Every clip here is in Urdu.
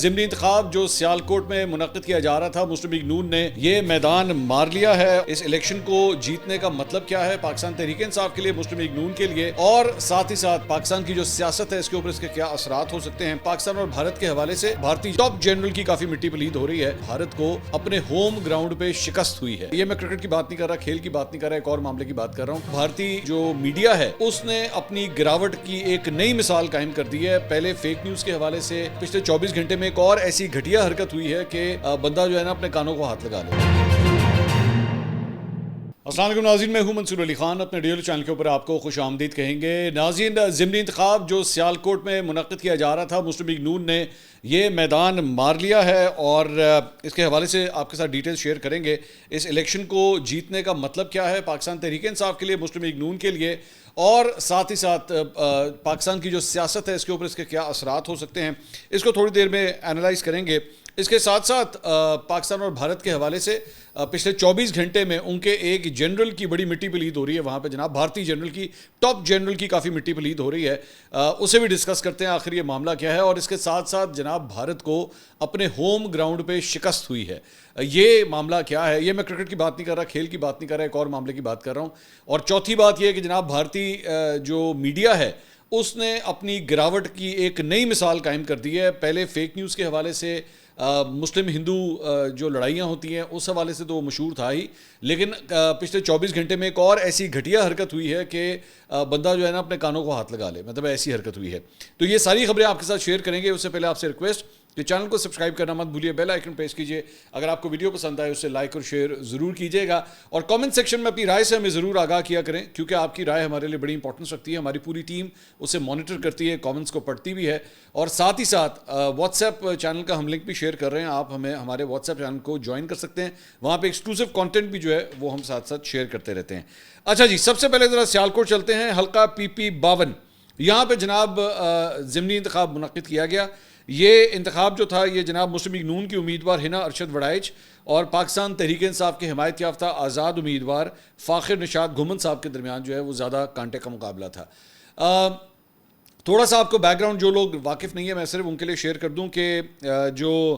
ضمنی انتخاب جو سیالکوٹ میں منعقد کیا جا رہا تھا، مسلم لیگ نون نے یہ میدان مار لیا ہے۔ اس الیکشن کو جیتنے کا مطلب کیا ہے پاکستان تحریک انصاف کے لیے، مسلم لیگ نون کے لیے، اور ساتھ ہی ساتھ پاکستان کی جو سیاست ہے اس کے اوپر اس کے کیا اثرات ہو سکتے ہیں۔ پاکستان اور بھارت کے حوالے سے بھارتی ٹاپ جنرل کی کافی مٹی پلید ہو رہی ہے۔ بھارت کو اپنے ہوم گراؤنڈ پہ شکست ہوئی ہے۔ یہ میں کرکٹ کی بات نہیں کر رہا، کھیل کی بات نہیں کر رہا، ایک اور معاملے کی بات کر رہا ہوں۔ بھارتی جو میڈیا ہے اس نے اپنی گراوٹ کی ایک نئی مثال قائم کر دی ہے۔ پہلے فیک نیوز کے حوالے سے پچھلے 24 گھنٹے میں ایک اور ایسی گھٹیا حرکت ہوئی ہے کہ بندہ جو ہے نا اپنے کانوں کو ہاتھ لگا لے۔ السلام علیکم ناظرین، میں ہوں منصور علی خان، اپنے ڈیلی چینل کے اوپر آپ کو خوش آمدید کہیں گے۔ ناظرین، ضمنی انتخاب جو سیالکوٹ میں منعقد کیا جا رہا تھا، مسلم لیگ نون نے یہ میدان مار لیا ہے اور اس کے حوالے سے آپ کے ساتھ ڈیٹیل شیئر کریں گے۔ اس الیکشن کو جیتنے کا مطلب کیا ہے پاکستان تحریک انصاف کے لیے، مسلم لیگ نون کے لیے، اور ساتھ ہی ساتھ پاکستان کی جو سیاست ہے اس کے اوپر اس کے کیا اثرات ہو سکتے ہیں، اس کو تھوڑی دیر میں انالائز کریں گے۔ اس کے ساتھ ساتھ پاکستان اور بھارت کے حوالے سے پچھلے 24 گھنٹے میں ان کے ایک جنرل کی بڑی مٹی پلید ہو رہی ہے وہاں پہ جناب، بھارتی جنرل کی، ٹاپ جنرل کی کافی مٹی پلید ہو رہی ہے۔ اسے بھی ڈسکس کرتے ہیں آخر یہ معاملہ کیا ہے، اور اس کے ساتھ ساتھ جناب بھارت کو اپنے ہوم گراؤنڈ پہ شکست ہوئی ہے، یہ معاملہ کیا ہے۔ یہ میں کرکٹ کی بات نہیں کر رہا، کھیل کی بات نہیں کر رہا، ایک اور معاملے کی بات کر رہا ہوں۔ اور چوتھی بات یہ ہے کہ جناب بھارتی جو میڈیا ہے اس نے اپنی گراوٹ کی ایک نئی مثال قائم کر دی ہے۔ پہلے فیک نیوز کے حوالے سے مسلم ہندو جو لڑائیاں ہوتی ہیں اس حوالے سے تو وہ مشہور تھا ہی، لیکن پچھلے 24 گھنٹے میں ایک اور ایسی گھٹیا حرکت ہوئی ہے کہ بندہ جو ہے نا اپنے کانوں کو ہاتھ لگا لے، مطلب ایسی حرکت ہوئی ہے۔ تو یہ ساری خبریں آپ کے ساتھ شیئر کریں گے۔ اس سے پہلے آپ سے ریکویسٹ کہ چینل کو سبسکرائب کرنا مت بھولیے، بیل آئیکن پریس کیجیے۔ اگر آپ کو ویڈیو پسند آئے اسے لائک اور شیئر ضرور کیجیے گا، اور کامنٹ سیکشن میں اپنی رائے سے ہمیں ضرور آگاہ کیا کریں، کیونکہ آپ کی رائے ہمارے لیے بڑی امپورٹنس رکھتی ہے۔ ہماری پوری ٹیم اسے مانیٹر کرتی ہے، کامنٹس کو پڑھتی بھی ہے، اور ساتھ ہی ساتھ واٹس ایپ چینل کا ہم لنک بھی شیئر کر رہے ہیں۔ آپ ہمیں ہمارے واٹس ایپ چینل کو جوائن کر سکتے ہیں، وہاں پہ ایکسکلوسیو کانٹینٹ بھی جو ہے وہ ہم ساتھ ساتھ شیئر کرتے رہتے ہیں۔ اچھا جی، سب سے پہلے ذرا سیالکوٹ چلتے ہیں، حلقہ PP 52۔ یہاں پہ جناب ضمنی انتخاب منعقد کیا گیا۔ یہ انتخاب جو تھا یہ جناب مسلم لیگ نون کی امیدوار ہنا ارشد وڑائچ اور پاکستان تحریک انصاف کے حمایت یافتہ آزاد امیدوار فاخر نشاط گھمن صاحب کے درمیان جو ہے وہ زیادہ کانٹے کا مقابلہ تھا۔ تھوڑا سا آپ کو بیک گراؤنڈ جو لوگ واقف نہیں ہیں میں صرف ان کے لیے شیئر کر دوں کہ جو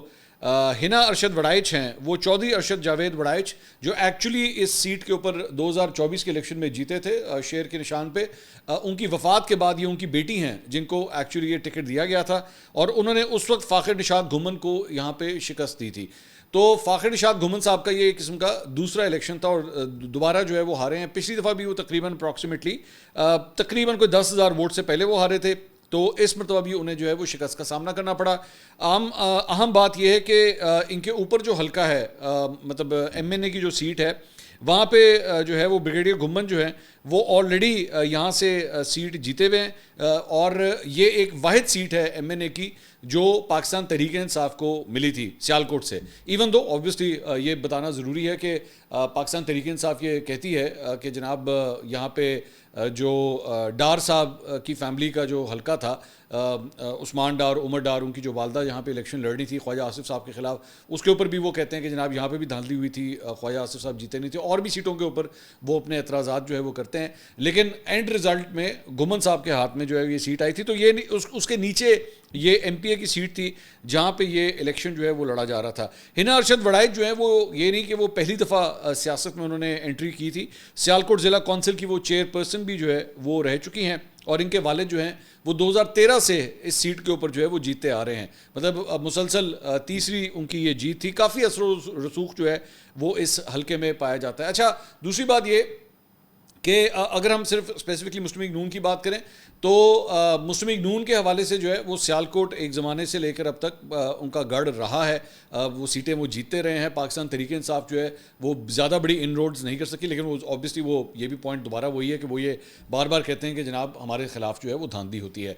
ہنا ارشد وڑائچ ہیں وہ چودھری ارشد جاوید وڑائچ، جو ایکچولی اس سیٹ کے اوپر 2024 کے الیکشن میں جیتے تھے شیر کے نشان پہ، ان کی وفات کے بعد یہ ان کی بیٹی ہیں جن کو ایکچولی یہ ٹکٹ دیا گیا تھا، اور انہوں نے اس وقت فاخر نشاط گھمن کو یہاں پہ شکست دی تھی۔ تو فاخر نشاط گھمن صاحب کا یہ قسم کا دوسرا الیکشن تھا، اور دوبارہ جو ہے وہ ہارے ہیں۔ پچھلی دفعہ بھی وہ تقریباً کوئی 10,000 ووٹ سے پہلے وہ ہارے تھے، تو اس مرتبہ بھی انہیں جو ہے وہ شکست کا سامنا کرنا پڑا۔ اہم بات یہ ہے کہ ان کے اوپر جو حلقہ ہے، مطلب MNA کی جو سیٹ ہے، وہاں پہ جو ہے وہ بریگیڈیئر گھمن جو ہیں وہ آلریڈی یہاں سے سیٹ جیتے ہوئے ہیں، اور یہ ایک واحد سیٹ ہے MNA کی جو پاکستان تحریک انصاف کو ملی تھی سیالکوٹ سے۔ ایون دو اوبویسلی یہ بتانا ضروری ہے کہ پاکستان تحریک انصاف یہ کہتی ہے کہ جناب یہاں پہ جو ڈار صاحب کی فیملی کا جو حلقہ تھا، عثمان ڈار، عمر ڈار، ان کی جو والدہ یہاں پہ الیکشن لڑ رہی تھی خواجہ آصف صاحب کے خلاف، اس کے اوپر بھی وہ کہتے ہیں کہ جناب یہاں پہ بھی دھاندلی ہوئی تھی، خواجہ آصف صاحب جیتے نہیں تھے، اور بھی سیٹوں کے اوپر وہ اپنے اعتراضات جو ہے وہ کرتے ہیں، لیکن اینڈ رزلٹ میں گھمن صاحب کے ہاتھ میں جو ہے یہ سیٹ آئی تھی۔ تو یہ اس کے نیچے یہ MPA کی سیٹ تھی جہاں پہ یہ الیکشن جو ہے وہ لڑا جا رہا تھا۔ ہنا ارشد وڑائچ جو ہے وہ یہ نہیں کہ وہ پہلی دفعہ سیاست میں انہوں نے انٹری کی تھی، سیالکوٹ ضلع کونسل کی وہ چیئر پرسن بھی جو ہے وہ رہ چکی ہیں، اور ان کے والد جو ہیں وہ 2013 سے اس سیٹ کے اوپر جو ہے وہ جیتے آ رہے ہیں، مطلب مسلسل تیسری ان کی یہ جیت تھی۔ کافی اثر و رسوخ جو ہے وہ اس حلقے میں پایا جاتا ہے۔ اچھا، دوسری بات یہ کہ اگر ہم صرف اسپیسیفکلی مسلم لیگ نون کی بات کریں تو مسلم لیگ نون کے حوالے سے جو ہے وہ سیالکوٹ ایک زمانے سے لے کر اب تک ان کا گڑھ رہا ہے، وہ سیٹیں وہ جیتتے رہے ہیں۔ پاکستان تحریک انصاف جو ہے وہ زیادہ بڑی ان روڈز نہیں کر سکی، لیکن وہ اوبیسلی وہ یہ بھی پوائنٹ دوبارہ وہی ہے کہ وہ یہ بار بار کہتے ہیں کہ جناب ہمارے خلاف جو ہے وہ دھاندلی ہوتی ہے۔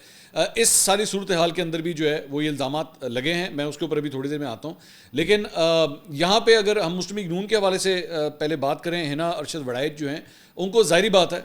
اس ساری صورتحال کے اندر بھی جو ہے وہ یہ الزامات لگے ہیں، میں اس کے اوپر ابھی تھوڑی دیر میں آتا ہوں، لیکن یہاں پہ اگر ہم مسلم لیگ نون کے حوالے سے پہلے بات کریں، ہنا ارشد وڑائچ جو ہیں ان کو ظاہری بات ہے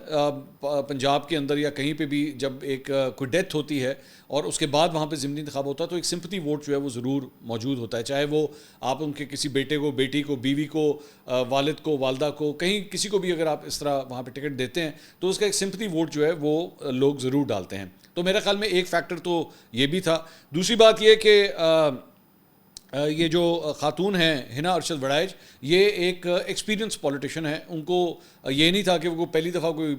پنجاب کے اندر یا کہیں پہ بھی جب ایک کوئی ڈیتھ ہوتی ہے اور اس کے بعد وہاں پہ ضمنی انتخاب ہوتا ہے تو ایک سمپتھی ووٹ جو ہے وہ ضرور موجود ہوتا ہے، چاہے وہ آپ ان کے کسی بیٹے کو، بیٹی کو، بیوی کو، والد کو، والدہ کو، کہیں کسی کو بھی اگر آپ اس طرح وہاں پہ ٹکٹ دیتے ہیں تو اس کا ایک سمپتھی ووٹ جو ہے وہ لوگ ضرور ڈالتے ہیں۔ تو میرے خیال میں ایک فیکٹر تو یہ بھی تھا۔ دوسری بات یہ کہ یہ جو خاتون ہیں ہنا ارشد وڑائچ، یہ ایک ایکسپیرینس پولیٹیشین ہے. ان کو یہ نہیں تھا کہ وہ پہلی دفعہ کوئی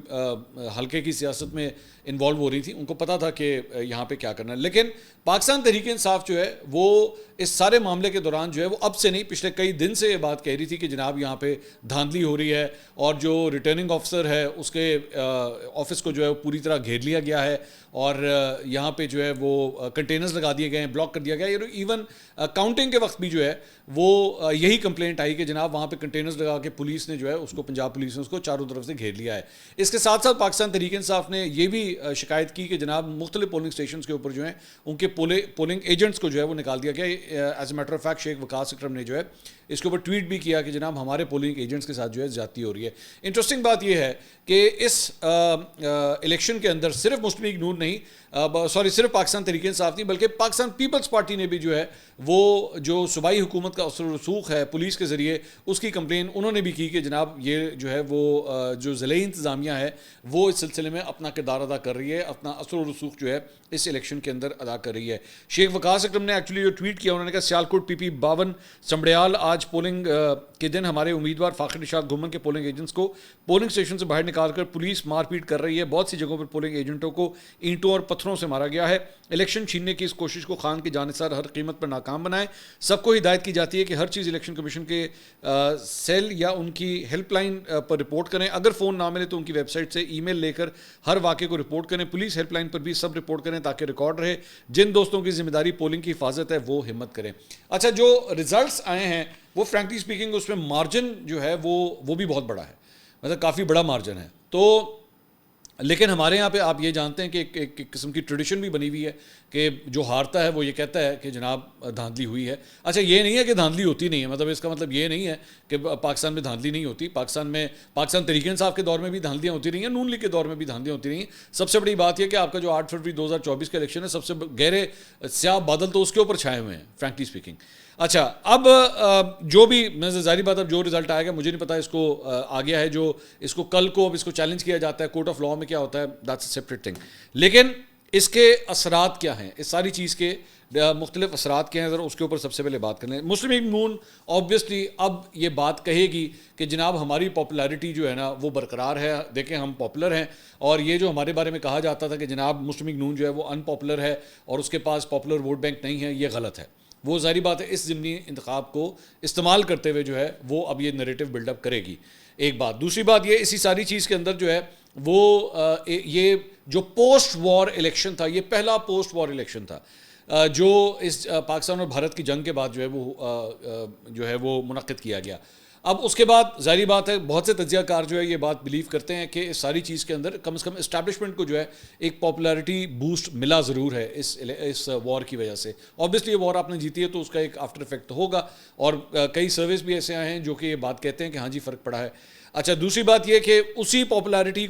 حلقے کی سیاست میں انوالو ہو رہی تھی. ان کو پتہ تھا کہ یہاں پہ کیا کرنا ہے. لیکن پاکستان تحریک انصاف جو ہے وہ اس سارے معاملے کے دوران جو ہے وہ اب سے نہیں، پچھلے کئی دن سے یہ بات کہہ رہی تھی کہ جناب یہاں پہ دھاندلی ہو رہی ہے، اور جو ریٹرننگ آفیسر ہے اس کے آفس کو جو ہے وہ پوری طرح گھیر لیا گیا ہے، اور یہاں پہ جو ہے وہ کنٹینرز لگا دیے گئے ہیں، بلاک کر دیا گیا ہے. ایون کاؤنٹنگ کے وقت بھی جو ہے وہ یہی کمپلینٹ آئی کہ جناب وہاں پہ کنٹینرز لگا کے پولیس نے جو ہے اس کو، پنجاب پولیس نے اس کو چاروں طرف سے گھیر لیا ہے. اس کے ساتھ ساتھ پاکستان تحریک انصاف نے یہ بھی شکایت کی کہ جناب مختلف پولنگ اسٹیشنز کے اوپر جو ہیں ان کے پولنگ ایجنٹس کو جو ہے وہ نکال دیا گیا. As a matter of fact شیخ وقاص اکرم نے جو ہے اس کے اوپر ٹویٹ بھی کیا کہ جناب ہمارے پولنگ ایجنٹس کے ساتھ جو ہے زیادتی ہو رہی ہے. انٹرسٹنگ بات یہ ہے کہ اس الیکشن کے اندر صرف مسلم لیگ نون نہیں، صرف پاکستان تحریک انصاف نہیں، بلکہ پاکستان پیپلز پارٹی نے بھی جو ہے وہ جو صوبائی حکومت کا اثر و رسوخ ہے پولیس کے ذریعے، اس کی کمپلین انہوں نے بھی کی کہ جناب یہ جو ہے وہ جو ضلعی انتظامیہ ہے وہ اس سلسلے میں اپنا کردار ادا کر رہی ہے، اپنا اثر و رسوخ جو ہے اس الیکشن کے اندر ادا کر رہی ہے. شیخ وقاص اکرم نے ایکچولی جو ٹویٹ کیا، انہوں نے کہا سیالکوٹ پی پی 52 سمڑیال آج پولنگ کے دن ہمارے امیدوار فاخر نشاد گھومن کے پولنگ ایجنٹس کو پولنگ اسٹیشن سے باہر نکال کر پولیس مار پیٹ کر رہی ہے. بہت سی جگہوں پر پولنگ ایجنٹوں کو اینٹوں اور پتھروں سے مارا گیا ہے. الیکشن چھیننے کی اس کوشش کو خان کی جانب ہر قیمت پر ناکام بنائیں. سب کو ہدایت کی جاتی ہے کہ ہر چیز الیکشن کمیشن کے سیل یا ان کی ہیلپ لائن پر رپورٹ کریں. اگر فون نہ ملے تو ان کی ویب سائٹ سے ای میل لے کر ہر واقعے کو رپورٹ کریں. پولیس ہیلپ لائن پر بھی سب رپورٹ کریں تاکہ ریکارڈ رہے. جن دوستوں کی ذمہ داری پولنگ کی حفاظت ہے وہ ہمت کریں. اچھا، جو ریزلٹس آئے ہیں وہ فرینکلی اسپیکنگ اس میں مارجن جو ہے وہ بھی بہت بڑا ہے، مطلب کافی بڑا مارجن ہے. تو لیکن ہمارے یہاں پہ آپ یہ جانتے ہیں کہ ایک قسم کی ٹریڈیشن بھی بنی ہوئی ہے کہ جو ہارتا ہے وہ یہ کہتا ہے کہ جناب دھاندلی ہوئی ہے. اچھا، یہ نہیں ہے کہ دھاندلی ہوتی نہیں ہے، مطلب اس کا مطلب یہ نہیں ہے کہ پاکستان میں دھاندلی نہیں ہوتی. پاکستان تحریک انصاف کے دور میں بھی دھاندلیاں ہوتی رہی ہیں، نون لیگ کے دور میں بھی دھاندلیاں ہوتی رہی ہیں. سب سے بڑی بات یہ کہ آپ کا جو 8 فروری 2024 کا الیکشن ہے، سب سے گہرے سیاہ بادل تو اس کے اوپر چھائے ہوئے ہیں فرینکلی اسپیکنگ. اچھا، اب جو بھی ظاہری بات اب جو رزلٹ آئے گا مجھے نہیں پتا اس کو آ گیا ہے، جو اس کو کل کو اب اس کو چیلنج کیا جاتا ہے کورٹ آف لاء میں کیا ہوتا ہے، دیٹس اے سیپریٹ تھنگ. لیکن اس کے اثرات کیا ہیں، اس ساری چیز کے مختلف اثرات کیا ہیں، ذرا اس کے اوپر سب سے پہلے بات کر لیں. مسلم لیگ نون آبویسلی اب یہ بات کہے گی کہ جناب ہماری پاپولیرٹی جو ہے نا وہ برقرار ہے، دیکھیں ہم پاپولر ہیں، اور یہ جو ہمارے بارے میں کہا جاتا تھا کہ جناب مسلم لیگ نون جو ہے وہ ان پاپولر ہے اور اس کے پاس پاپولر ووٹ بینک نہیں ہے، یہ غلط ہے. وہ ظاہری بات ہے اس ضمنی انتخاب کو استعمال کرتے ہوئے جو ہے وہ اب یہ نریٹو بلڈ اپ کرے گی. ایک بات. دوسری بات یہ اسی ساری چیز کے اندر جو ہے وہ یہ جو پوسٹ وار الیکشن تھا، یہ پہلا پوسٹ وار الیکشن تھا جو اس پاکستان اور بھارت کی جنگ کے بعد جو ہے وہ منعقد کیا گیا. اب اس کے بعد ظاہری بات ہے بہت سے تجزیہ کار جو ہے یہ بات بلیو کرتے ہیں کہ اس ساری چیز کے اندر کم از کم اسٹیبلشمنٹ کو جو ہے ایک پاپولیرٹی بوسٹ ملا ضرور ہے اس وار کی وجہ سے. اوبیسلی یہ وار آپ نے جیتی ہے تو اس کا ایک آفٹر افیکٹ ہوگا، اور کئی سرویز بھی ایسے آئے ہیں جو کہ یہ بات کہتے ہیں کہ ہاں جی فرق پڑا ہے. اچھا، دوسری بات یہ کہ اسی پاپولیرٹی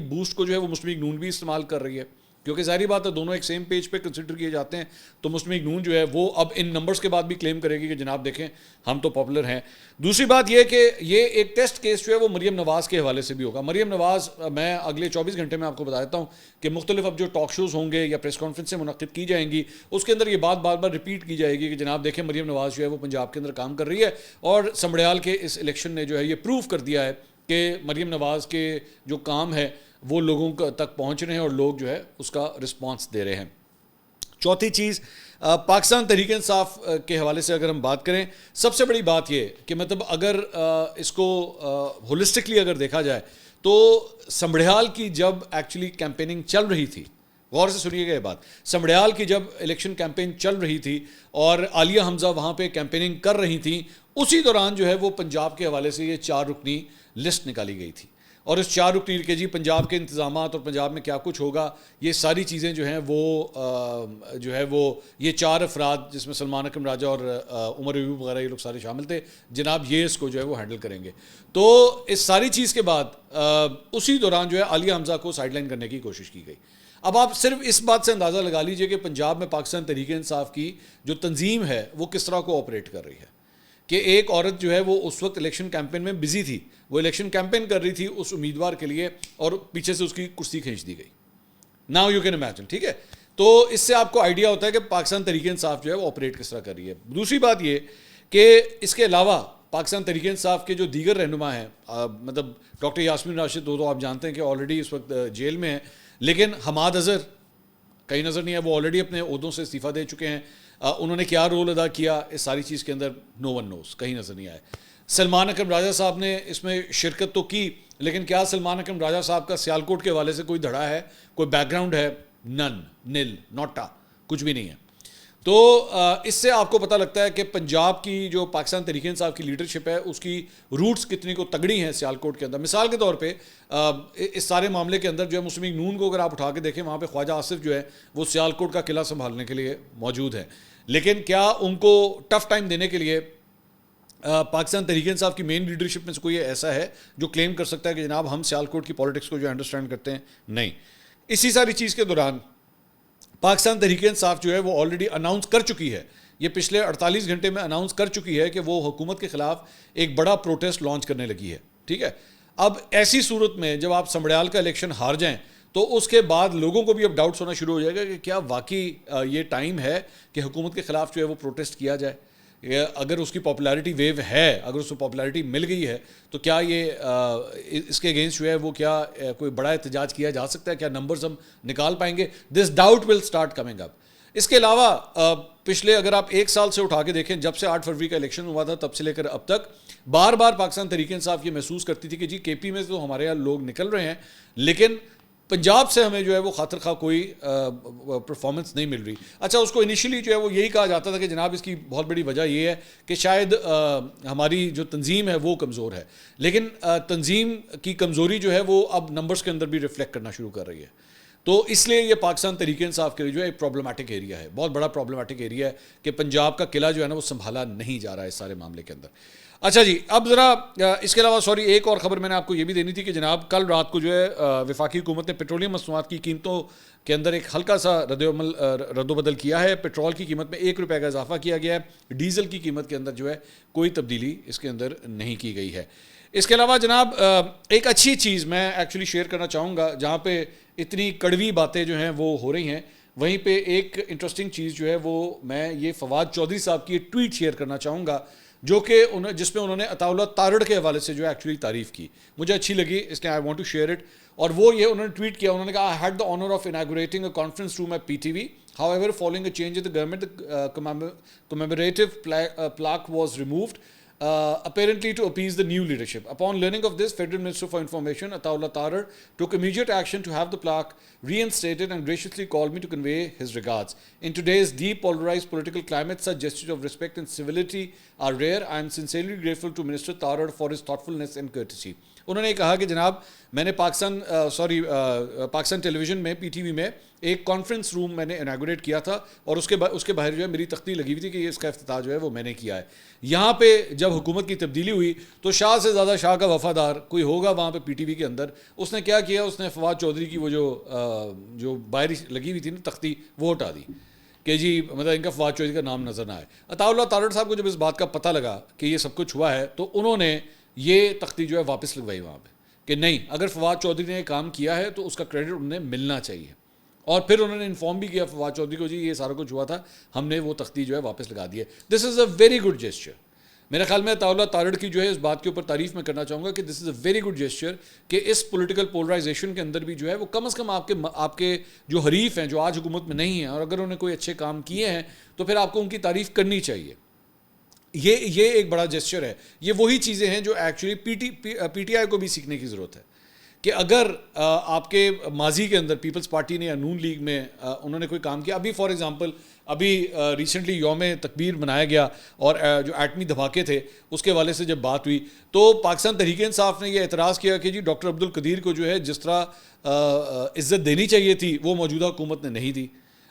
بوسٹ کو جو ہے وہ مسلم لیگ نون بھی استعمال کر رہی ہے، کیونکہ ظاہری بات ہے دونوں ایک سیم پیج پہ کنسیڈر کیے جاتے ہیں. تو مسلم لیگ نون جو ہے وہ اب ان نمبرز کے بعد بھی کلیم کرے گی کہ جناب دیکھیں ہم تو پاپولر ہیں. دوسری بات یہ کہ یہ ایک ٹیسٹ کیس جو ہے وہ مریم نواز کے حوالے سے بھی ہوگا. مریم نواز میں اگلے 24 گھنٹے میں آپ کو بتا دیتا ہوں کہ مختلف اب جو ٹاک شوز ہوں گے یا پریس کانفرنسیں منعقد کی جائیں گی، اس کے اندر یہ بات بار بار ریپیٹ کی جائے گی کہ جناب دیکھیں مریم نواز جو ہے وہ پنجاب کے اندر کام کر رہی ہے، اور سمڑیال کے اس الیکشن نے جو ہے یہ پروف کر دیا ہے کہ مریم نواز کے جو کام ہے وہ لوگوں تک پہنچ رہے ہیں اور لوگ جو ہے اس کا رسپانس دے رہے ہیں. چوتھی چیز، پاکستان تحریک انصاف کے حوالے سے اگر ہم بات کریں، سب سے بڑی بات یہ کہ مطلب اگر اس کو ہولسٹکلی اگر دیکھا جائے تو سمڑیال کی جب ایکچولی کیمپیننگ چل رہی تھی، غور سے سنیے گا یہ بات، سمڑیال کی جب الیکشن کیمپین چل رہی تھی اور عالیہ حمزہ وہاں پہ کیمپیننگ کر رہی تھیں، اسی دوران جو ہے وہ پنجاب کے حوالے سے یہ 4 رکنی لسٹ نکالی گئی تھی. اور اس 4 رکنی کے جی پنجاب کے انتظامات اور پنجاب میں کیا کچھ ہوگا، یہ ساری چیزیں جو ہیں وہ یہ 4 افراد جس میں سلمان اکرم راجہ اور عمر ایوب وغیرہ یہ لوگ سارے شامل تھے، جناب یہ اس کو جو ہے وہ ہینڈل کریں گے. تو اس ساری چیز کے بعد اسی دوران جو ہے عالیہ حمزہ کو سائڈ لائن کرنے کی کوشش کی گئی. اب آپ صرف اس بات سے اندازہ لگا لیجئے کہ پنجاب میں پاکستان تحریک انصاف کی جو تنظیم ہے وہ کس طرح کو آپریٹ کر رہی ہے، کہ ایک عورت جو ہے وہ اس وقت الیکشن کیمپین میں بزی تھی، وہ الیکشن کیمپین کر رہی تھی اس امیدوار کے لیے، اور پیچھے سے اس کی کرسی کھینچ دی گئی. ناؤ یو کین امیجن، ٹھیک ہے. تو اس سے آپ کو آئیڈیا ہوتا ہے کہ پاکستان تحریک انصاف جو ہے وہ آپریٹ کس طرح کر رہی ہے. دوسری بات یہ کہ اس کے علاوہ پاکستان تحریک انصاف کے جو دیگر رہنما ہیں, مطلب ڈاکٹر یاسمین راشد تو آپ جانتے ہیں کہ آلریڈی اس وقت جیل میں ہیں, لیکن حماد اظہر کہیں نظر نہیں ہے, وہ آلریڈی اپنے عہدوں سے استعفیٰ دے چکے ہیں. انہوں نے کیا رول ادا کیا اس ساری چیز کے اندر, نو ون نوز, کہیں نظر نہیں آئے. سلمان اکرم راجہ صاحب نے اس میں شرکت تو کی, لیکن کیا سلمان اکرم راجہ صاحب کا سیالکوٹ کے حوالے سے کوئی دھڑا ہے, کوئی بیک گراؤنڈ ہے؟ نن, نل, نوٹا, کچھ بھی نہیں ہے. تو اس سے آپ کو پتہ لگتا ہے کہ پنجاب کی جو پاکستان تحریک انصاف کی لیڈرشپ ہے اس کی روٹس کتنی کو تگڑی ہیں سیالکوٹ کے اندر. مثال کے طور پہ اس سارے معاملے کے اندر جو ہے مسلم لیگ نون کو اگر آپ اٹھا کے دیکھیں, وہاں پہ خواجہ آصف جو ہے وہ سیالکوٹ کا قلعہ سنبھالنے کے لیے موجود ہیں, لیکن کیا ان کو ٹف ٹائم دینے کے لیے پاکستان تحریک انصاف کی مین لیڈرشپ میں سے کوئی ایسا ہے جو کلیم کر سکتا ہے کہ جناب ہم سیالکوٹ کی پالیٹکس کو جو انڈرسٹینڈ کرتے ہیں؟ نہیں. اسی ساری چیز کے دوران پاکستان تحریک انصاف جو ہے وہ آلریڈی اناؤنس کر چکی ہے, یہ پچھلے 48 گھنٹے میں اناؤنس کر چکی ہے کہ وہ حکومت کے خلاف ایک بڑا پروٹیسٹ لانچ کرنے لگی ہے. ٹھیک ہے, اب ایسی صورت میں جب آپ سمبڑیال کا الیکشن ہار جائیں تو اس کے بعد لوگوں کو بھی اب ڈاؤٹس ہونا شروع ہو جائے گا کہ کیا واقعی یہ ٹائم ہے کہ حکومت کے خلاف جو ہے وہ پروٹیسٹ کیا جائے. اگر اس کی پاپولیرٹی ویو ہے, اگر اس کو پاپولیرٹی مل گئی ہے, تو کیا یہ اس کے اگینسٹ جو ہے وہ کیا کوئی بڑا احتجاج کیا جا سکتا ہے؟ کیا نمبرز ہم نکال پائیں گے؟ This doubt will start coming up. اس کے علاوہ پچھلے اگر آپ ایک سال سے اٹھا کے دیکھیں, جب سے 8 فروری کا الیکشن ہوا تھا تب سے لے کر اب تک بار بار پاکستان تحریک انصاف یہ محسوس کرتی تھی کہ جی کے پی میں تو ہمارے یہاں لوگ نکل رہے ہیں, لیکن پنجاب سے ہمیں جو ہے وہ خاطر خواہ کوئی پرفارمنس نہیں مل رہی. اچھا, اس کو انیشلی جو ہے وہ یہی کہا جاتا تھا کہ جناب اس کی بہت بڑی وجہ یہ ہے کہ شاید ہماری جو تنظیم ہے وہ کمزور ہے, لیکن تنظیم کی کمزوری جو ہے وہ اب نمبرز کے اندر بھی ریفلیکٹ کرنا شروع کر رہی ہے. تو اس لیے یہ پاکستان تحریک انصاف کے لیے جو ہے ایک پرابلمٹک ایریا ہے, بہت بڑا پرابلمٹک ایریا ہے کہ پنجاب کا قلعہ جو ہے نا وہ سنبھالا نہیں جا رہا ہے اس سارے معاملے کے اندر. اچھا جی, اب ذرا اس کے علاوہ سوری ایک اور خبر میں نے آپ کو یہ بھی دینی تھی کہ جناب کل رات کو جو ہے وفاقی حکومت نے پیٹرولیم مصنوعات کی قیمتوں کے اندر ایک ہلکا سا رد و بدل کیا ہے. پیٹرول کی قیمت میں 1 روپے کا اضافہ کیا گیا ہے, ڈیزل کی قیمت کے اندر جو ہے کوئی تبدیلی اس کے اندر نہیں کی گئی ہے. اس کے علاوہ جناب ایک اچھی چیز میں ایکچولی شیئر کرنا چاہوں گا, جہاں پہ اتنی کڑوی باتیں جو ہیں وہ ہو رہی ہیں, وہیں پہ ایک انٹرسٹنگ چیز جو ہے وہ میں یہ فواد چودھری صاحب کی ایک ٹویٹ شیئر کرنا چاہوں گا, جو کہ جس میں انہوں نے عطاء اللہ تارڑ کے حوالے سے جو ہے ایکچولی تعریف کی, مجھے اچھی لگی, اس لیے I want to share it. اور وہ یہ انہوں نے ٹویٹ کیا, انہوں نے کہا I had the honor of inaugurating a conference room at PTV. However, following a change in the government, the commemorative plaque was removed, apparently to appease the new leadership. Upon learning of this, Federal Minister for Information Ataullah Tarar took immediate action to have the plaque reinstated and graciously called me to convey his regards. In today's deep polarized political climate, such gestures of respect and civility are rare. I am sincerely grateful to Minister Tarar for his thoughtfulness and courtesy. انہوں نے کہا کہ جناب میں نے پاکستان ٹیلی ویژن میں پی ٹی وی میں ایک کانفرنس روم میں نے اناگوریٹ کیا تھا, اور اس کے باہر جو ہے میری تختی لگی ہوئی تھی کہ اس کا افتتاح جو ہے وہ میں نے کیا ہے. یہاں پہ جب حکومت کی تبدیلی ہوئی تو شاہ سے زیادہ شاہ کا وفادار کوئی ہوگا وہاں پہ پی ٹی وی کے اندر. اس نے کیا کیا, اس نے فواد چودھری کی وہ جو باہر لگی ہوئی تھی نا تختی, وہ ہٹا دی کہ جی مطلب ان کا فواد چودھری کا نام نظر نہ آئے. عطاء اللہ تارڑ صاحب کو جب اس بات کا پتہ لگا کہ یہ سب کچھ ہوا ہے تو انہوں نے یہ تختی جو ہے واپس لگوائی وہاں پہ کہ نہیں, اگر فواد چودھری نے کام کیا ہے تو اس کا کریڈٹ انہیں ملنا چاہیے. اور پھر انہوں نے انفارم بھی کیا فواد چودھری کو, جی یہ سارا کچھ ہوا تھا, ہم نے وہ تختی جو ہے واپس لگا دی ہے. دس از اے ویری گڈ جیسچر. میرے خیال میں عطاء اللہ تارڑ کی جو ہے اس بات کے اوپر تعریف میں کرنا چاہوں گا کہ دس از اے ویری گڈ جیسچر کہ اس پولیٹیکل پولرائزیشن کے اندر بھی جو ہے وہ کم از کم آپ کے جو حریف ہیں جو آج حکومت میں نہیں ہیں, اور اگر انہوں نے کوئی اچھے کام کیے ہیں تو پھر آپ کو ان کی تعریف کرنی چاہیے. یہ ایک بڑا جیسچر ہے. یہ وہی چیزیں ہیں جو ایکچولی پی ٹی آئی کو بھی سیکھنے کی ضرورت ہے کہ اگر آپ کے ماضی کے اندر پیپلز پارٹی نے یا نون لیگ میں انہوں نے کوئی کام کیا, ابھی فار ایگزامپل ابھی ریسنٹلی یوم تکبیر منایا گیا اور جو ایٹمی دھماکے تھے اس کے حوالے سے جب بات ہوئی تو پاکستان تحریک انصاف نے یہ اعتراض کیا کہ جی ڈاکٹر عبد القدیر کو جو ہے جس طرح عزت دینی چاہیے تھی وہ موجودہ حکومت نے نہیں دی.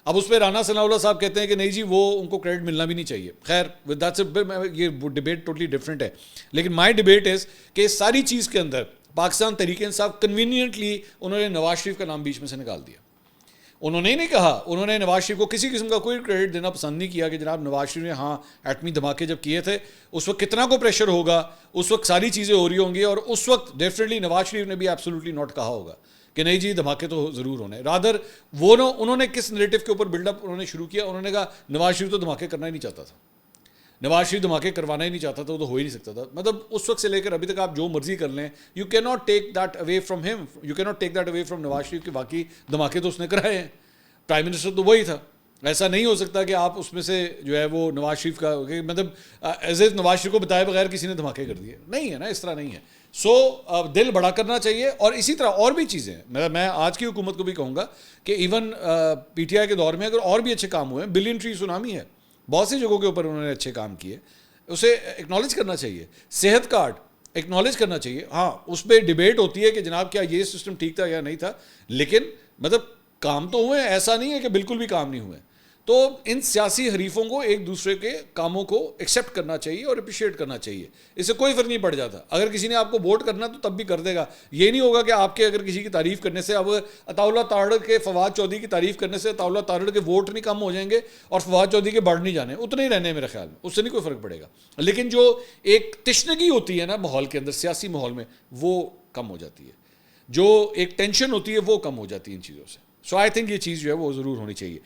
اب اس پہ رانا ثناء اللہ صاحب کہتے ہیں کہ نہیں جی وہ ان کو کریڈٹ ملنا بھی نہیں چاہیے. خیر یہ ڈبیٹ ٹوٹلی ڈفرینٹ ہے, لیکن مائی ڈبیٹ از کہ اس ساری چیز کے اندر پاکستان تحریک انصاف کنوینئنٹلی انہوں نے نواز شریف کا نام بیچ میں سے نکال دیا. انہوں نے نہیں کہا, انہوں نے نواز شریف کو کسی قسم کا کوئی کریڈٹ دینا پسند نہیں کیا کہ جناب نواز شریف نے ہاں ایٹمی دھماکے جب کیے تھے اس وقت کتنا کو پریشر ہوگا, اس وقت ساری چیزیں ہو رہی ہوں گی, اور اس وقت ڈیفینیٹلی نواز شریف نے بھی ایبسولوٹلی ناٹ کہا ہوگا کہ نہیں جی دھماکے تو ضرور ہونے. رادر وہ انہوں نے کس نریٹو کے اوپر بلڈ اپ انہوں نے شروع کیا, انہوں نے کہا نواز شریف تو دھماکے کرنا ہی نہیں چاہتا تھا, نواز شریف دھماکے کروانا ہی نہیں چاہتا تھا, وہ تو ہو ہی نہیں سکتا تھا. مطلب اس وقت سے لے کر ابھی تک آپ جو مرضی کر لیں, you can not take that away from him, you can not take that away from Nawaz Sharif کہ باقی دھماکے تو اس نے کرائے ہیں, پرائم منسٹر تو وہی تھا. ایسا نہیں ہو سکتا کہ آپ اس میں سے جو ہے وہ نواز شریف کا مطلب ایز اے نواز شریف کو بتائے بغیر کسی نے دھماکے کر دیے, نہیں ہے نا, اس طرح نہیں ہے. سو دل بڑا کرنا چاہیے. اور اسی طرح اور بھی چیزیں ہیں, میں آج کی حکومت کو بھی کہوں گا کہ ایون پی ٹی آئی کے دور میں اگر اور بھی اچھے کام ہوئے ہیں, بلین ٹری سونامی ہے, بہت سی جگہوں کے اوپر انہوں نے اچھے کام کیے, اسے اکنالج کرنا چاہیے. صحت کارڈ اکنالج کرنا چاہیے, ہاں اس پہ ڈیبیٹ ہوتی ہے کہ جناب کیا یہ سسٹم ٹھیک تھا یا نہیں تھا, لیکن مطلب کام تو ہوئے, ایسا نہیں ہے کہ بالکل بھی کام نہیں ہوئے. تو ان سیاسی حریفوں کو ایک دوسرے کے کاموں کو ایکسیپٹ کرنا چاہیے اور اپریشیٹ کرنا چاہیے, اس سے کوئی فرق نہیں پڑ جاتا. اگر کسی نے آپ کو ووٹ کرنا تو تب بھی کر دے گا, یہ نہیں ہوگا کہ آپ کے اگر کسی کی تعریف کرنے سے, اب عطا اللہ تارڑ کے فواد چودھری کی تعریف کرنے سے عطا اللہ تارڑ کے ووٹ نہیں کم ہو جائیں گے اور فواد چودھری کے بڑھ نہیں جانے, اتنے ہی رہنے میرے خیال میں, اس سے نہیں کوئی فرق پڑے گا. لیکن جو ایک تشنگی ہوتی ہے نا ماحول کے اندر, سیاسی ماحول میں, وہ کم ہو جاتی ہے, جو ایک ٹینشن ہوتی ہے وہ کم ہو جاتی ہے ان چیزوں سے. سو آئی تھنک یہ چیز جو ہے وہ ضرور ہونی چاہیے.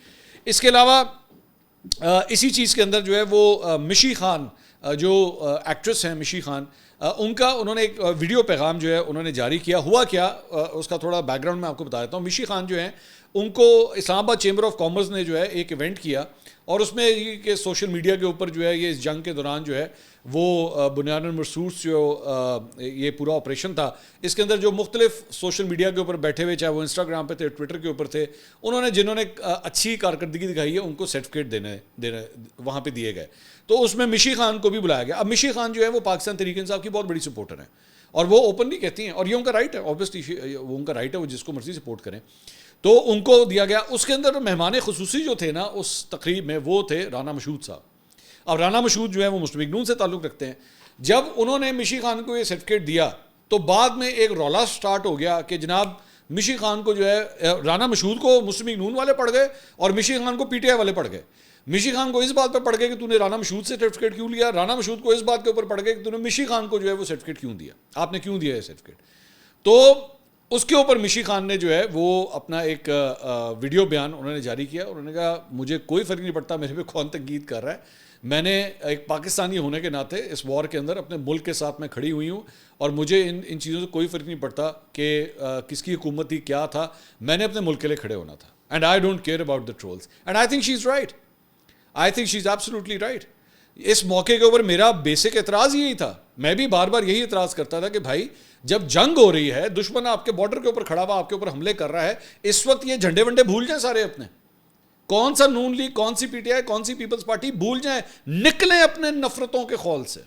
اس کے علاوہ اسی چیز کے اندر جو ہے وہ مشی خان جو ایکٹریس ہیں, مشی خان, ان کا انہوں نے ایک ویڈیو پیغام جو ہے انہوں نے جاری کیا. ہوا کیا اس کا تھوڑا بیک گراؤنڈ میں آپ کو بتا دیتا ہوں. مشی خان جو ہیں ان کو اسلام آباد چیمبر آف کامرس نے جو ہے ایک ایونٹ کیا, اور اس میں کہ سوشل میڈیا کے اوپر جو ہے یہ اس جنگ کے دوران جو ہے وہ بنیان المرصوص جو یہ پورا آپریشن تھا, اس کے اندر جو مختلف سوشل میڈیا کے اوپر بیٹھے ہوئے, چاہے وہ انسٹاگرام پہ تھے, ٹویٹر کے اوپر تھے, انہوں نے جنہوں نے اچھی کارکردگی دکھائی ہے ان کو سرٹیفکیٹ دینے وہاں پہ دیے گئے. تو اس میں مشی خان کو بھی بلایا گیا. اب مشی خان جو ہے وہ پاکستان تحریک انصاف کی بہت بڑی سپورٹر ہیں, اور وہ اوپنلی کہتی ہیں, اور یہ ان کا رائٹ ہے, اوبویسلی وہ ان کا رائٹ ہے, وہ جس کو مرضی سپورٹ کریں. تو ان کو دیا گیا. اس کے اندر مہمان خصوصی جو تھے نا اس تقریب میں, وہ تھے رانا مشہود صاحب. اب رانا مشہود جو ہے وہ مسلم لیگ نون سے تعلق رکھتے ہیں. جب انہوں نے مشی خان کو یہ سرٹیفکیٹ دیا تو بعد میں ایک رولا سٹارٹ ہو گیا کہ جناب مشی خان کو جو ہے رانا مشہود کو مسلم لیگ نون والے پڑھ گئے اور مشی خان کو پی ٹی آئی والے پڑھ گئے. مشی خان کو اس بات پہ پڑھ گئے کہ تو نے رانا مشہود سے سرٹیفکیٹ کیوں لیا, رانا مشہود کو اس بات کے اوپر پڑھ گئے کہ تو نے مشی خان کو جو ہے وہ سرٹیفکیٹ کیوں دیا, آپ نے کیوں دیا یہ سرٹیفکیٹ. تو اس کے اوپر مشی خان نے جو ہے وہ اپنا ایک ویڈیو بیان انہوں نے جاری کیا. انہوں نے کہا مجھے کوئی فرق نہیں پڑتا میرے پہ کون تنقید کر رہا ہے, میں نے ایک پاکستانی ہونے کے ناطے اس وار کے اندر اپنے ملک کے ساتھ میں کھڑی ہوئی ہوں, اور مجھے ان چیزوں سے کوئی فرق نہیں پڑتا کہ کس کی حکومت تھی کیا تھا, میں نے اپنے ملک کے لیے کھڑے ہونا تھا. And I don't care about the trolls, and I think she is right, I think she is absolutely right. اس موقع کے اوپر میرا بیسک اعتراض یہی تھا, میں بھی بار بار یہی اعتراض کرتا تھا کہ بھائی جب جنگ ہو رہی ہے, دشمن آپ کے بارڈر کے اوپر کھڑا ہوا آپ کے اوپر حملے کر رہا ہے, اس وقت یہ جھنڈے ونڈے بھول جائیں سارے اپنے, کون سا نون لیگ, کون سی پی ٹی آئی, کون سی پیپلز پارٹی, بھول جائیں, نکلیں اپنے نفرتوں کے خول سے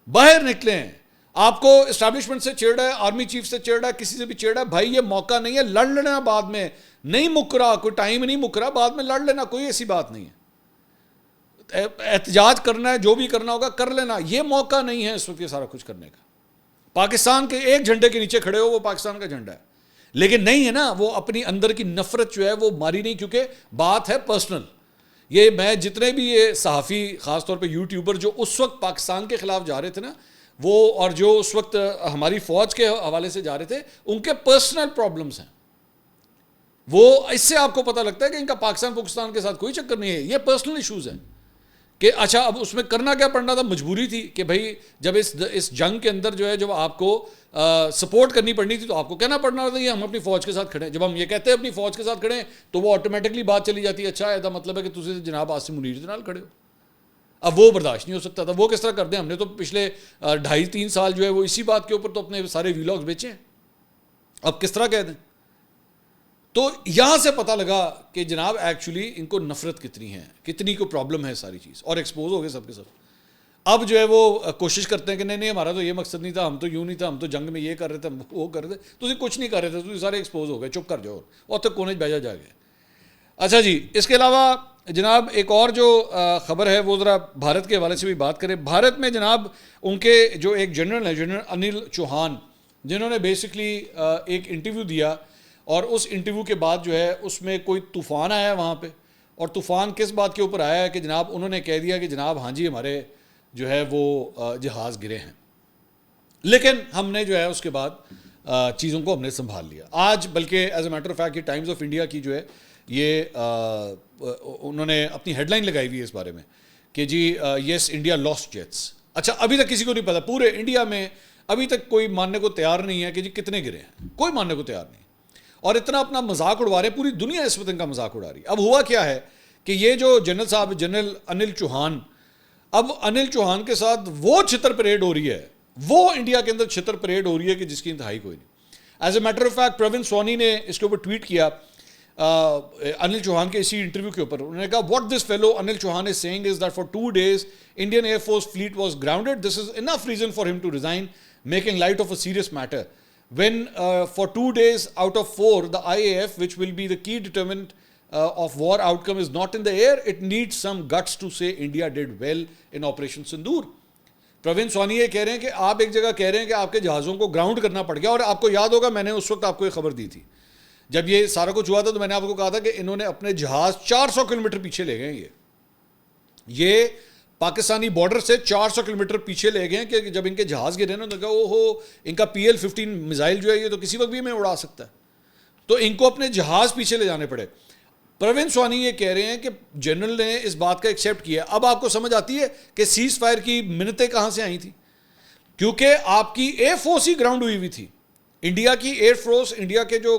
باہر نکلیں. آپ کو اسٹیبلشمنٹ سے چیڑا ہے, آرمی چیف سے چیڑا ہے, کسی سے بھی چیڑا ہے, بھائی یہ موقع نہیں ہے, لڑ لینا بعد میں, نہیں مکرا کوئی ٹائم نہیں مکرا, بعد میں لڑ لینا, کوئی ایسی بات نہیں ہے. احتجاج کرنا ہے, جو بھی کرنا ہوگا کر لینا, یہ موقع نہیں ہے اس وقت یہ سارا کچھ کرنے کا. پاکستان کے ایک جھنڈے کے نیچے کھڑے ہو, وہ پاکستان کا جھنڈا ہے, لیکن نہیں ہے نا, وہ اپنی اندر کی نفرت جو ہے وہ ماری نہیں, کیونکہ بات ہے پرسنل. یہ میں جتنے بھی یہ صحافی خاص طور پہ یوٹیوبر جو اس وقت پاکستان کے خلاف جا رہے تھے نا وہ, اور جو اس وقت ہماری فوج کے حوالے سے جا رہے تھے, ان کے پرسنل پرابلمس ہیں. وہ اس سے آپ کو پتہ لگتا ہے کہ ان کا پاکستان کے ساتھ کوئی چکر نہیں ہے, یہ پرسنل ایشوز ہیں. کہ اچھا اب اس میں کرنا کیا پڑنا تھا, مجبوری تھی کہ بھائی جب اس جنگ کے اندر جو ہے جب آپ کو سپورٹ کرنی پڑنی تھی تو آپ کو کہنا پڑنا تھا یہ ہم اپنی فوج کے ساتھ کھڑے ہیں. جب ہم یہ کہتے ہیں اپنی فوج کے ساتھ کھڑے ہیں تو وہ آٹومیٹکلی بات چلی جاتی ہے, اچھا ایسا مطلب ہے کہ تجھے جناب عاصم منیر کے نال کھڑے ہو. اب وہ برداشت نہیں ہو سکتا تھا, وہ کس طرح کر دیں, ہم نے تو پچھلے 2.5-3 سال جو ہے وہ اسی بات کے اوپر تو اپنے سارے ویلاگز بیچے ہیں, اب کس طرح کہہ دیں. تو یہاں سے پتہ لگا کہ جناب ایکچولی ان کو نفرت کتنی ہے, کتنی کو پرابلم ہے ساری چیز, اور ایکسپوز ہو گئے سب کے سب. اب جو ہے وہ کوشش کرتے ہیں کہ نہیں ہمارا تو یہ مقصد نہیں تھا, ہم تو یوں نہیں تھا, ہم تو جنگ میں یہ کر رہے تھے, وہ کر رہے تھے, تو کچھ نہیں کر رہے تھے, تو سارے ایکسپوز ہو گئے, چپ کر جاؤ اور تو کونے بھیجا جا گیا. اچھا جی, اس کے علاوہ جناب ایک اور جو خبر ہے وہ ذرا بھارت کے حوالے سے بھی بات کریں. بھارت میں جناب ان کے جو ایک جنرل ہیں, جنرل انل چوہان, جنہوں نے بیسکلی ایک انٹرویو دیا, اور اس انٹرویو کے بعد جو ہے اس میں کوئی طوفان آیا وہاں پہ. اور طوفان کس بات کے اوپر آیا ہے کہ جناب انہوں نے کہہ دیا کہ جناب ہاں جی ہمارے جو ہے وہ جہاز گرے ہیں, لیکن ہم نے جو ہے اس کے بعد چیزوں کو ہم نے سنبھال لیا. آج بلکہ as a matter of fact یہ ٹائمز آف انڈیا کی جو ہے یہ انہوں نے اپنی ہیڈ لائن لگائی ہوئی ہے اس بارے میں کہ جی یس انڈیا لاسٹ جیٹس. اچھا ابھی تک کسی کو نہیں پتا پورے انڈیا میں ابھی تک کوئی ماننے کو تیار نہیں ہے کہ جی کتنے گرے ہیں, کوئی ماننے کو تیار نہیں, اور اتنا اپنا مذاق اڑوا رہے ہیں, پوری دنیا اس وقت ان کا مذاق اڑا رہی ہے. اب ہوا کیا ہے کہ یہ جو جنرل صاحب جنرل انل چوہان, اب انل چوہان کے ساتھ وہ چھتر پریڈ ہو رہی ہے, وہ انڈیا کے اندر چھتر پریڈ ہو رہی ہے کہ جس کی انتہائی کوئی نہیں. As a matter of fact Pravin Sawhney نے اس کے اوپر ٹویٹ کیا انل چوہان کے اسی انٹرویو کے اوپر. انہوں نے کہا what this fellow Anil Chauhan is saying is that for 2 days Indian air force fleet was grounded. This is enough reason for him to resign making light of a serious matter when for 2 days out of 4 the IAF which will be the key determinant of war outcome is not in the air. It needs some guts to say India did well in Operation Sindoor. Pravin Sawhney یہ کہہ رہے ہیں کہ آپ ایک جگہ کہہ رہے ہیں کہ آپ کے جہازوں کو گراؤنڈ کرنا پڑ گیا, اور آپ کو یاد ہوگا میں نے اس وقت آپ کو یہ خبر دی تھی جب یہ سارا کچھ ہوا تھا, تو میں نے آپ کو کہا تھا کہ انہوں نے اپنے جہاز 400 کلومیٹر پیچھے لے گئے. یہ پاکستانی بارڈر سے 400 کلومیٹر پیچھے لے گئے کہ جب ان کے جہاز گرے نا تو کہا او ہو ان کا PL-15 میزائل جو ہے یہ تو کسی وقت بھی میں اڑا سکتا ہے, تو ان کو اپنے جہاز پیچھے لے جانے پڑے. پروین سوانی یہ کہہ رہے ہیں کہ جنرل نے اس بات کا ایکسیپٹ کیا. اب آپ کو سمجھ آتی ہے کہ سیز فائر کی منتیں کہاں سے آئی تھیں, کیونکہ آپ کی ایئر فورس ہی گراؤنڈ ہوئی ہوئی تھی. انڈیا کی ایئر فورس, انڈیا کے جو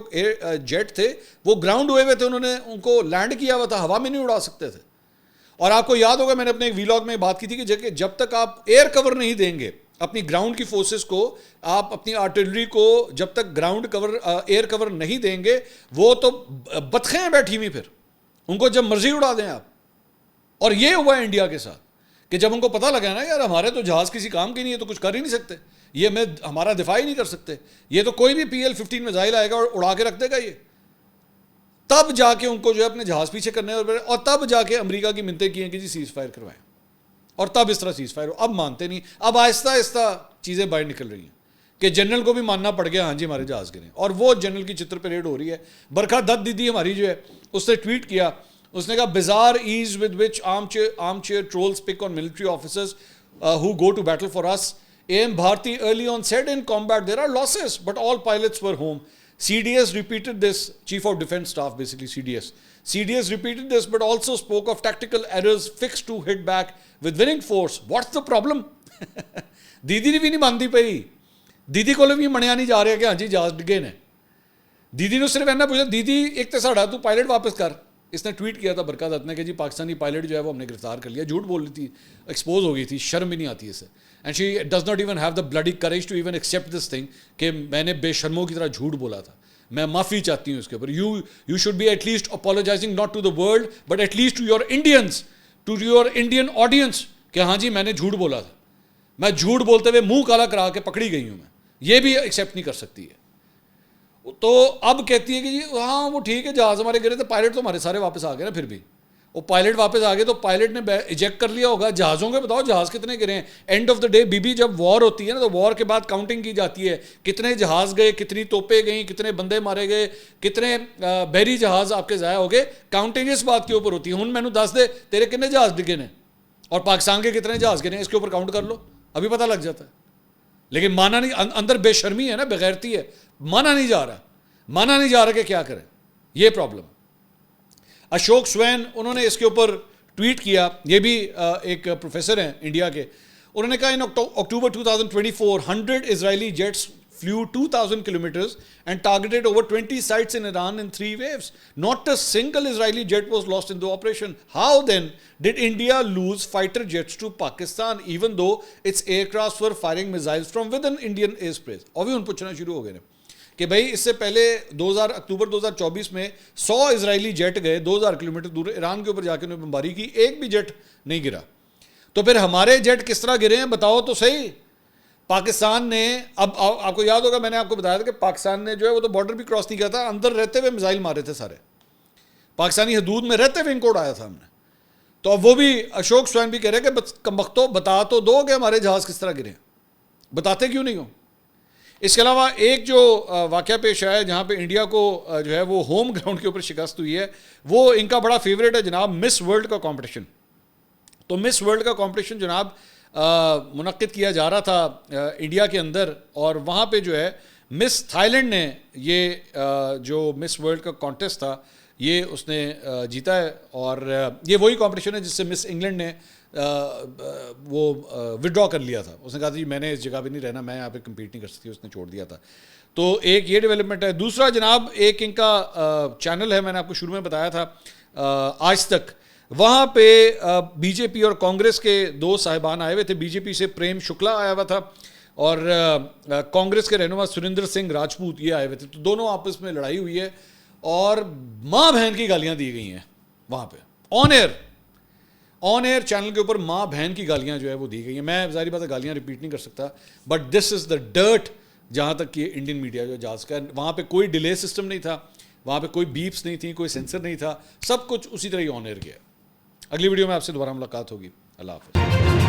جیٹ تھے وہ گراؤنڈ ہوئے ہوئے تھے, انہوں نے ان کو لینڈ کیا ہوا تھا, ہوا میں نہیں اڑا سکتے تھے. اور آپ کو یاد ہوگا میں نے اپنے ایک ویلاگ میں بات کی تھی کہ جب تک آپ ایئر کور نہیں دیں گے اپنی گراؤنڈ کی فورسز کو, آپ اپنی آرٹلری کو جب تک گراؤنڈ کور ایئر کور نہیں دیں گے وہ تو بطخیں ہیں بیٹھی ہوئی, پھر ان کو جب مرضی اڑا دیں آپ. اور یہ ہوا ہے انڈیا کے ساتھ کہ جب ان کو پتہ لگا نا یار ہمارے تو جہاز کسی کام کے نہیں ہے تو کچھ کر ہی نہیں سکتے, یہ میں ہمارا دفاع ہی نہیں کر سکتے, یہ تو کوئی بھی PL-15 میزائل آئے گا اور اڑا کے رکھ دے گا یہ, تب جا کے ان کو جو ہے اپنے جہاز پیچھے کرنے اور تب جا کے امریکہ کی منتیں کی ہیں کہ جی سیز فائر کروائیں, اور تب اس طرح سیز فائر ہو. اب مانتے نہیں, اب آہستہ آہستہ چیزیں باہر نکل رہی ہیں کہ جنرل کو بھی ماننا پڑ گیا ہاں جی ہمارے جہاز گرے, اور وہ جنرل کی چتر پریڈ ہو رہی ہے. برکھا دت دیدی ہماری جو ہے اس نے ٹویٹ کیا, اس نے کہا bizarre ease with which armchair trolls pick on military officers who go to battle for us. AM Bharti early on said in combat there are losses but all pilots were home. CDS repeated this, Chief of Defence Staff basically CDS repeated this but also spoke of tactical errors fixed to hit back with winning force. What's the problem? دیدی نے بھی نہیں مانتی پئی, دیدی کو بھی منیا نہیں جا رہا کہ ہاں جی جہاز ڈگے نے. دیدی نے صرف اینا پوچھا دیدی ایک تو ساڑا تو پائلٹ واپس کر. اس نے ٹویٹ کیا تھا برکات دت نے کہ جی پاکستانی پائلٹ جو ہے وہ ہم نے گرفتار کر لیا, جھوٹ بول رہی تھی, ایکسپوز ہو گئی تھی, شرم بھی نہیں آتی اسے. And she does not even have the bloody courage to even accept this thing کہ میں نے بے شرموں کی طرح جھوٹ بولا تھا. میں معافی چاہتی ہوں اس کے اوپر. You should be at least apologizing not to the world but at least to your Indians, to your Indian audience کہ ہاں جی میں نے جھوٹ بولا تھا, میں جھوٹ بولتے ہوئے منہ کالا کرا کے پکڑی گئی ہوں, میں یہ بھی ایکسیپٹ نہیں کر سکتی ہے. تو اب کہتی ہے کہ جی ہاں وہ ٹھیک ہے جہاز ہمارے گرے تھے, پائلٹ تو ہمارے سارے واپس آ گئے نا. پھر بھی وہ پائلٹ واپس آ گئے تو پائلٹ نے ایجیکٹ کر لیا ہوگا. جہازوں کے بتاؤ جہاز کتنے گرے ہیں. اینڈ آف دا ڈے بی جب وار ہوتی ہے نا تو وار کے بعد کاؤنٹنگ کی جاتی ہے, کتنے جہاز گئے, کتنی توپیں گئیں, کتنے بندے مارے گئے, کتنے بحری جہاز آپ کے ضائع ہو گئے. کاؤنٹنگ اس بات کے اوپر ہوتی ہے. میں نے دس دے تیرے کتنے جہاز ڈگے نے اور پاکستان کے کتنے جہاز گرے ہیں, اس کے اوپر کاؤنٹ کر لو, ابھی پتہ لگ جاتا ہے. لیکن مانا نہیں, اندر بے شرمی ہے نا, بغیرتی ہے, مانا نہیں جا رہا کہ کیا کریں, یہ پرابلم. اشوک سوین انہوں نے اس کے اوپر ٹویٹ کیا, یہ بھی ایک پروفیسر ہیں انڈیا کے. انہوں نے کہا ان اکتوبر 2024 100 Israeli jets flew 2,000 kilometers and targeted over 20 sites in Iran in 3 waves. Not a single Israeli jet was lost in the operation. How then did India lose fighter jets to Pakistan even though its aircrafts were firing missiles from within Indian airspace? اور بھی ان پوچھنا شروع ہو گئے کہ بھائی اس سے پہلے اکتوبر 2024 میں 100 اسرائیلی جیٹ گئے 2000 کلومیٹر دور ایران کے اوپر جا کے انہوں نے بمباری کی, ایک بھی جیٹ نہیں گرا. تو پھر ہمارے جیٹ کس طرح گرے ہیں بتاؤ تو صحیح. پاکستان نے, اب آپ کو یاد ہوگا میں نے آپ کو بتایا تھا کہ پاکستان نے جو ہے وہ تو بارڈر بھی کراس نہیں کیا تھا, اندر رہتے ہوئے میزائل مارے تھے سارے, پاکستانی حدود میں رہتے ہوئے ان کو اڑایا تھا ہم نے. تو اب وہ بھی اشوک سوین بھی کہہ رہے کہ کمبختو بتا تو دو کہ ہمارے جہاز کس طرح گرے ہیں, بتاتے کیوں نہیں ہو. اس کے علاوہ ایک جو واقعہ پیش آیا ہے جہاں پہ انڈیا کو جو ہے وہ ہوم گراؤنڈ کے اوپر شکست ہوئی ہے, وہ ان کا بڑا فیوریٹ ہے جناب مس ورلڈ کا کمپٹیشن. تو مس ورلڈ کا کمپٹیشن جناب منعقد کیا جا رہا تھا انڈیا کے اندر, اور وہاں پہ جو ہے مس تھائی لینڈ نے یہ جو مس ورلڈ کا کانٹیسٹ تھا یہ اس نے جیتا ہے، اور یہ وہی کمپٹیشن ہے جس سے مس انگلینڈ نے وہ وڈرا کر لیا تھا. اس نے کہا تھا جی میں نے اس جگہ پہ نہیں رہنا، میں یہاں پہ کمپیٹ نہیں کر سکتی، اس نے چھوڑ دیا تھا. تو ایک یہ ڈیولپمنٹ ہے. دوسرا جناب ایک ان کا چینل ہے، میں نے آپ کو شروع میں بتایا تھا آج تک، وہاں پہ بی جے پی اور کانگریس کے دو صاحبان آئے ہوئے تھے. بی جے پی سے پریم شکلا آیا ہوا تھا اور کانگریس کے رہنما سریندر سنگھ راجپوت یہ آئے ہوئے تھے. تو دونوں آپس میں لڑائی ہوئی ہے اور ماں بہن کی گالیاں دی گئی ہیں وہاں پہ آن ایئر چینل کے اوپر. ماں بہن کی گالیاں جو ہے وہ دی گئی ہیں. میں ظاہری بات ہے گالیاں ریپیٹ نہیں کر سکتا، but this is the dirt جہاں تک کہ انڈین میڈیا جو جاز کا. وہاں پہ کوئی ڈیلے سسٹم نہیں تھا، وہاں پہ کوئی بیپس نہیں تھیں، کوئی سینسر نہیں تھا، سب کچھ اسی طرح ہی آن ایئر گیا. اگلی ویڈیو میں آپ سے دوبارہ ملاقات ہوگی. اللہ حافظ.